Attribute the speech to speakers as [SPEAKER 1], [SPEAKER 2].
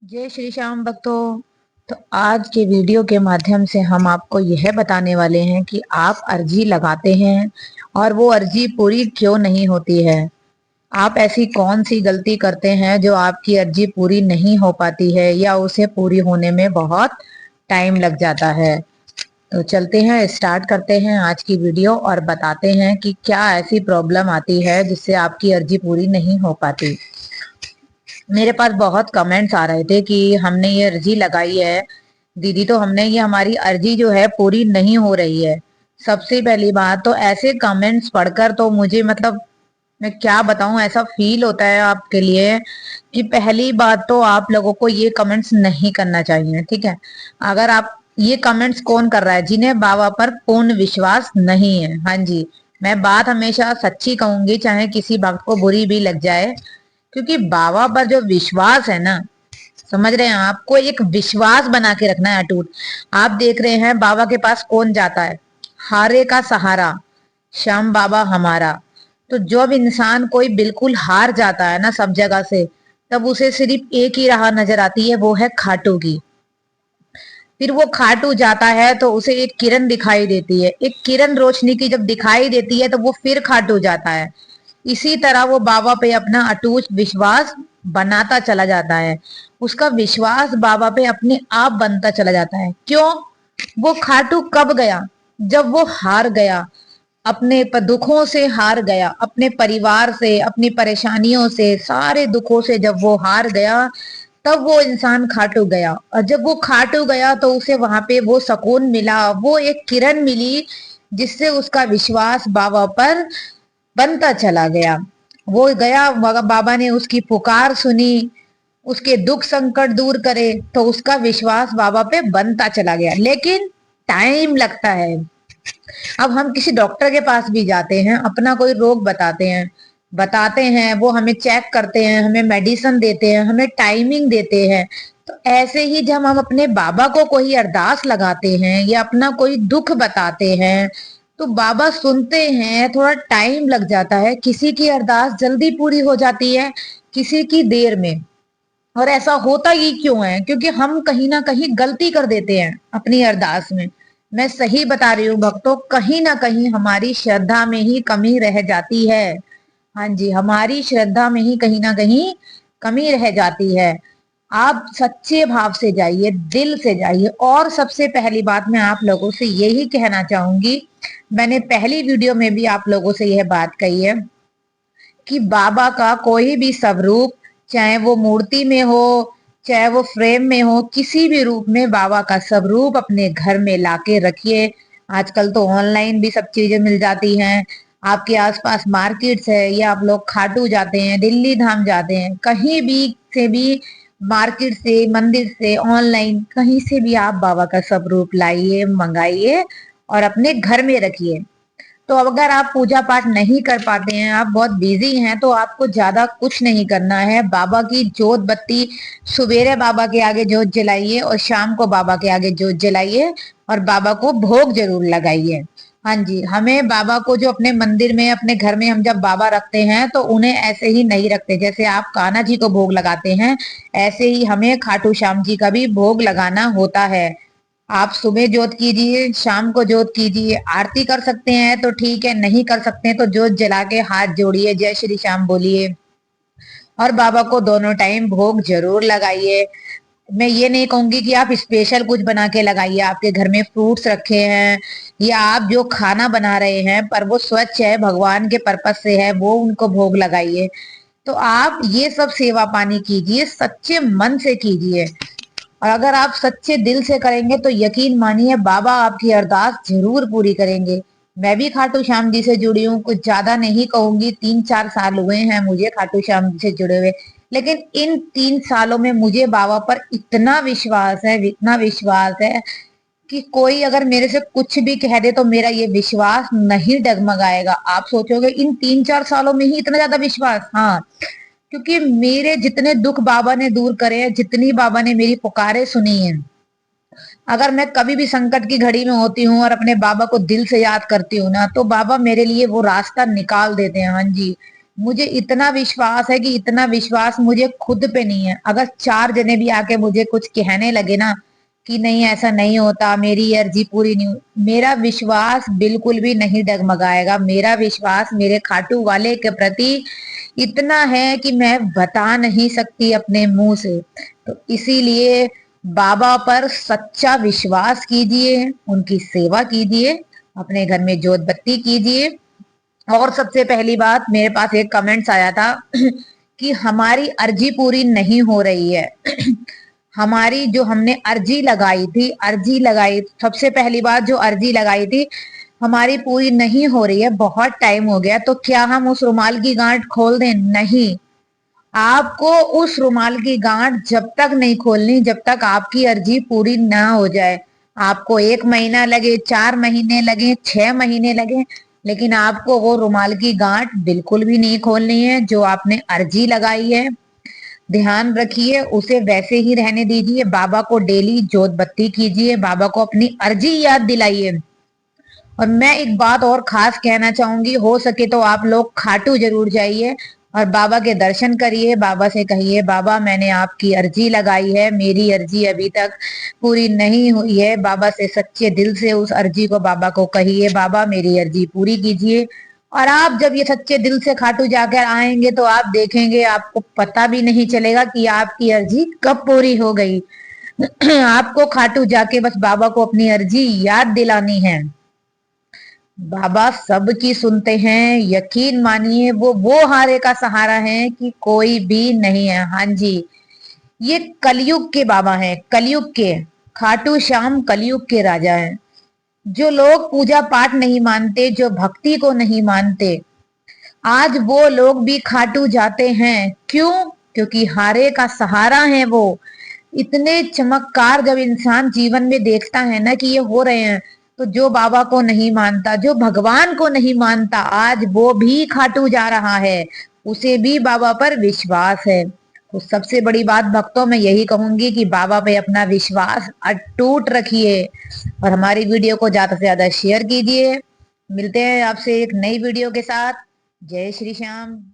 [SPEAKER 1] जय श्री श्याम भक्तों। तो आज के वीडियो के माध्यम से हम आपको यह बताने वाले हैं कि आप अर्जी लगाते हैं और वो अर्जी पूरी क्यों नहीं होती है। आप ऐसी कौन सी गलती करते हैं जो आपकी अर्जी पूरी नहीं हो पाती है या उसे पूरी होने में बहुत टाइम लग जाता है। तो चलते हैं, स्टार्ट करते हैं आज की वीडियो और बताते हैं कि क्या ऐसी प्रॉब्लम आती है जिससे आपकी अर्जी पूरी नहीं हो पाती। मेरे पास बहुत कमेंट्स आ रहे थे कि हमने ये अर्जी लगाई है दीदी, तो हमने ये हमारी अर्जी जो है पूरी नहीं हो रही है। सबसे पहली बात तो ऐसे कमेंट्स पढ़कर तो मुझे मैं क्या बताऊं, ऐसा फील होता है आपके लिए कि पहली बात तो आप लोगों को ये कमेंट्स नहीं करना चाहिए। ठीक है, अगर आप ये कमेंट्स कौन कर रहा है? जिन्हें बाबा पर पूर्ण विश्वास नहीं है। हाँ जी, मैं बात हमेशा सच्ची कहूंगी, चाहे किसी भक्त को बुरी भी लग जाए, क्योंकि बाबा पर जो विश्वास है ना, समझ रहे हैं, आपको एक विश्वास बना के रखना है अटूट। आप देख रहे हैं बाबा के पास कौन जाता है? हारे का सहारा, श्याम बाबा हमारा। तो जब इंसान कोई बिल्कुल हार जाता है ना सब जगह से, तब उसे सिर्फ एक ही राह नजर आती है, वो है खाटू की। फिर वो खाटू जाता है तो उसे एक किरण दिखाई देती है, एक किरण रोशनी की जब दिखाई देती है तो वो फिर खाटू जाता है। इसी तरह वो बाबा पे अपना अटूट विश्वास बनाता चला जाता है। उसका विश्वास बाबा पे अपने आप बनता चला जाता है। क्यों? वो खाटू कब गया? जब वो हार गया, अपने दुखों से हार गया, अपने परिवार से, अपनी परेशानियों से, सारे दुखों से जब वो हार गया, तब वो इंसान खाटू गया। और जब वो खाटू गया तो उसे वहां पे वो सुकून मिला, वो एक किरण मिली जिससे उसका विश्वास बाबा पर बनता चला गया। वो गया, बाबा ने उसकी पुकार सुनी, उसके दुख संकट दूर करे, तो उसका विश्वास बाबा पे बनता चला गया। लेकिन टाइम लगता है। अब हम किसी डॉक्टर के पास भी जाते हैं, अपना कोई रोग बताते हैं, वो हमें चेक करते हैं, हमें मेडिसिन देते हैं, हमें टाइमिंग देते हैं। तो ऐसे ही जब हम अपने बाबा को कोई अरदास लगाते हैं या अपना कोई दुख बताते हैं, तो बाबा सुनते हैं, थोड़ा टाइम लग जाता है। किसी की अरदास जल्दी पूरी हो जाती है, किसी की देर में। और ऐसा होता ही क्यों है? क्योंकि हम कहीं ना कहीं गलती कर देते हैं अपनी अरदास में। मैं सही बता रही हूँ भक्तों, कहीं ना कहीं हमारी श्रद्धा में ही कमी रह जाती है। हाँ जी, हमारी श्रद्धा में ही कहीं ना कहीं कमी रह जाती है। आप सच्चे भाव से जाइए, दिल से जाइए। और सबसे पहली बात मैं आप लोगों से यही कहना चाहूंगी, मैंने पहली वीडियो में भी आप लोगों से यह बात कही है कि बाबा का कोई भी स्वरूप, चाहे वो मूर्ति में हो, चाहे वो फ्रेम में हो, किसी भी रूप में बाबा का स्वरूप अपने घर में लाके रखिए। आजकल तो ऑनलाइन भी सब चीजें मिल जाती हैं। आपके आसपास मार्केट्स है, या आप लोग खाटू जाते हैं, दिल्ली धाम जाते हैं, कहीं भी से भी, मार्केट से, मंदिर से, ऑनलाइन, कहीं से भी आप बाबा का स्वरूप लाइए, मंगाइए और अपने घर में रखिए। तो अब अगर आप पूजा पाठ नहीं कर पाते हैं, आप बहुत बिजी हैं, तो आपको ज्यादा कुछ नहीं करना है। बाबा की जोत बत्ती सवेरे बाबा के आगे जोत जलाइए और शाम को बाबा के आगे जोत जलाइए और बाबा को भोग जरूर लगाइए। हाँ जी, हमें बाबा को जो अपने मंदिर में, अपने घर में हम जब बाबा रखते हैं तो उन्हें ऐसे ही नहीं रखते। जैसे आप कान्हा जी को भोग लगाते हैं, ऐसे ही हमें खाटू श्याम जी का भी भोग लगाना होता है। आप सुबह जोत कीजिए, शाम को जोत कीजिए। आरती कर सकते हैं तो ठीक है, नहीं कर सकते हैं तो जोत जला के हाथ जोड़िए, जय श्री श्याम बोलिए और बाबा को दोनों टाइम भोग जरूर लगाइए। मैं ये नहीं कहूंगी कि आप स्पेशल कुछ बना के लगाइए। आपके घर में फ्रूट्स रखे हैं या आप जो खाना बना रहे हैं पर वो स्वच्छ है, भगवान के पर्पस से है, वो उनको भोग लगाइए। तो आप ये सब सेवा पानी कीजिए, सच्चे मन से कीजिए। और अगर आप सच्चे दिल से करेंगे तो यकीन मानिए बाबा आपकी अरदास जरूर पूरी करेंगे। मैं भी खाटू श्याम जी से जुड़ी हूँ, कुछ ज्यादा नहीं कहूंगी, 3-4 साल हुए हैं मुझे खाटू श्याम जी से जुड़े हुए। लेकिन इन 3 सालों में मुझे बाबा पर इतना विश्वास है, इतना विश्वास है कि कोई अगर मेरे से कुछ भी कह दे तो मेरा ये विश्वास नहीं डगमगाएगा। आप सोचोगे इन 3-4 सालों में ही इतना ज्यादा विश्वास? हाँ, क्योंकि मेरे जितने दुख बाबा ने दूर करे हैं, जितनी बाबा ने मेरी पुकारे सुनी है, अगर मैं कभी भी संकट की घड़ी में होती हूँ और अपने बाबा को दिल से याद करती हूँ ना, तो बाबा मेरे लिए वो रास्ता निकाल देते हैं। हाँ जी, मुझे इतना विश्वास है कि इतना विश्वास मुझे खुद पे नहीं है। अगर 4 जने भी आके मुझे कुछ कहने लगे ना कि नहीं ऐसा नहीं होता, मेरी अर्जी पूरी नहीं मेरा विश्वास बिल्कुल भी नहीं डगमगाएगा। मेरा विश्वास मेरे खाटू वाले के प्रति इतना है कि मैं बता नहीं सकती अपने मुंह से। तो इसीलिए बाबा पर सच्चा विश्वास कीजिए, उनकी सेवा कीजिए, अपने घर में जोत बत्ती कीजिए। और सबसे पहली बात, मेरे पास एक कमेंट्स आया था कि हमारी अर्जी पूरी नहीं हो रही है। हमारी जो हमने अर्जी लगाई, सबसे पहली बात जो अर्जी लगाई थी हमारी पूरी नहीं हो रही है, बहुत टाइम हो गया, तो क्या हम उस रुमाल की गांठ खोल दें? नहीं, आपको उस रुमाल की गांठ जब तक नहीं खोलनी जब तक आपकी अर्जी पूरी ना हो जाए। आपको 1 महीना लगे, 4 महीने लगे, 6 महीने लगे, लेकिन आपको वो रुमाल की गांठ बिल्कुल भी नहीं खोलनी है। जो आपने अर्जी लगाई है, ध्यान रखिए, उसे वैसे ही रहने दीजिए। बाबा को डेली जोत बत्ती कीजिए, बाबा को अपनी अर्जी याद दिलाइए। और मैं एक बात और खास कहना चाहूंगी, हो सके तो आप लोग खाटू जरूर जाइए और बाबा के दर्शन करिए। बाबा से कहिए, बाबा मैंने आपकी अर्जी लगाई है, मेरी अर्जी अभी तक पूरी नहीं हुई है। बाबा से सच्चे दिल से उस अर्जी को बाबा को कहिए, बाबा मेरी अर्जी पूरी कीजिए। और आप जब ये सच्चे दिल से खाटू जाकर आएंगे तो आप देखेंगे, आपको पता भी नहीं चलेगा कि आपकी अर्जी कब पूरी हो गई। आपको खाटू जाके बस बाबा को अपनी अर्जी याद दिलानी है। बाबा सबकी सुनते हैं, यकीन मानिए, वो हारे का सहारा है कि कोई भी नहीं है। हाँ जी, ये कलयुग के बाबा हैं, कलयुग के खाटू श्याम, कलयुग के राजा हैं। जो लोग पूजा पाठ नहीं मानते, जो भक्ति को नहीं मानते, आज वो लोग भी खाटू जाते हैं। क्यों? क्योंकि हारे का सहारा है वो। इतने चमत्कार जब इंसान जीवन में देखता है ना कि ये हो रहे हैं, तो जो बाबा को नहीं मानता, जो भगवान को नहीं मानता, आज वो भी खाटू जा रहा है, उसे भी बाबा पर विश्वास है। तो सबसे बड़ी बात भक्तों में यही कहूंगी कि बाबा पे अपना विश्वास अटूट रखिए और हमारी वीडियो को ज्यादा से ज्यादा शेयर कीजिए। मिलते हैं आपसे एक नई वीडियो के साथ। जय श्री श्याम।